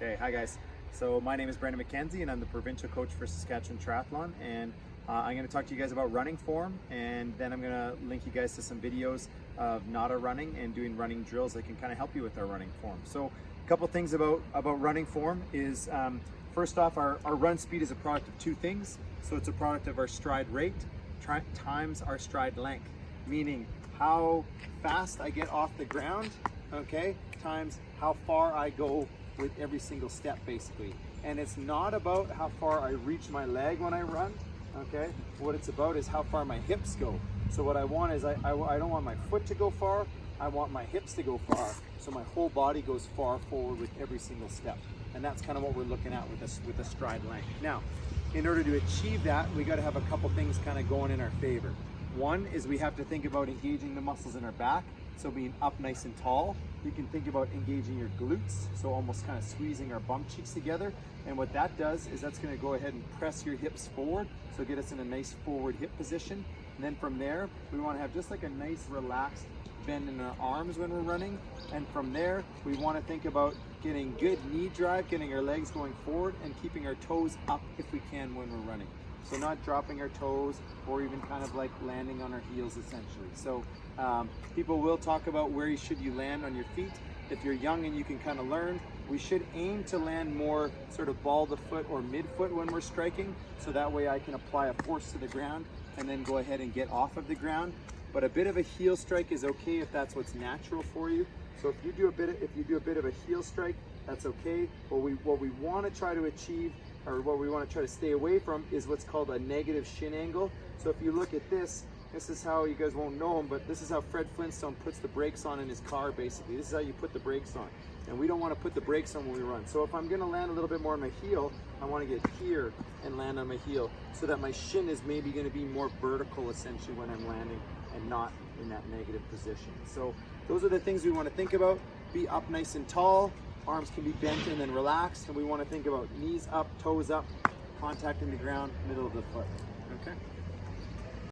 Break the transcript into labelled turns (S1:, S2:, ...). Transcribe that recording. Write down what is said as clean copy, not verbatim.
S1: Okay, hi guys. So my name is Brendan McKenzie and I'm the provincial coach for Saskatchewan Triathlon, and I'm going to talk to you guys about running form, and then I'm going to link you guys to some videos of NADA running and doing running drills that can kind of help you with our running form. So a couple things about running form is first off, our run speed is a product of two things. So it's a product of our stride rate times our stride length, meaning how fast I get off the ground, okay, times how far I go with every single step, basically. And it's not about how far I reach my leg when I run, okay? What it's about is how far my hips go. So what I want is I don't want my foot to go far, I want my hips to go far, so my whole body goes far forward with every single step. And that's kind of what we're looking at with the stride length. Now, in order to achieve that, we got to have a couple things kind of going in our favor. One is we have to think about engaging the muscles in our back, so being up nice and tall. You can think about engaging your glutes, so almost kind of squeezing our bum cheeks together. And what that does is that's going to go ahead and press your hips forward, so get us in a nice forward hip position. And then from there, we want to have just like a nice relaxed bend in our arms when we're running. And from there, we want to think about getting good knee drive, getting our legs going forward, and keeping our toes up if we can when we're running. So not dropping our toes or even kind of like landing on our heels essentially. So people will talk about where should you land on your feet. If you're young and you can kind of learn, we should aim to land more sort of ball the foot or midfoot when we're striking. So that way I can apply a force to the ground and then go ahead and get off of the ground. But a bit of a heel strike is okay if that's what's natural for you. So if you do a bit of a heel strike, that's okay. What we want to try to achieve, or what we want to try to stay away from, is what's called a negative shin angle. So if you look at this is how, you guys won't know him, but this is how Fred Flintstone puts the brakes on in his car, basically. This is how you put the brakes on. And we don't want to put the brakes on when we run. So if I'm going to land a little bit more on my heel, I want to get here and land on my heel, so that my shin is maybe going to be more vertical essentially when I'm landing, and not in that negative position. So those are the things we want to think about. Be up nice and tall, arms can be bent and then relaxed, and we want to think about knees up, toes up, contact in the ground, middle of the foot. Okay.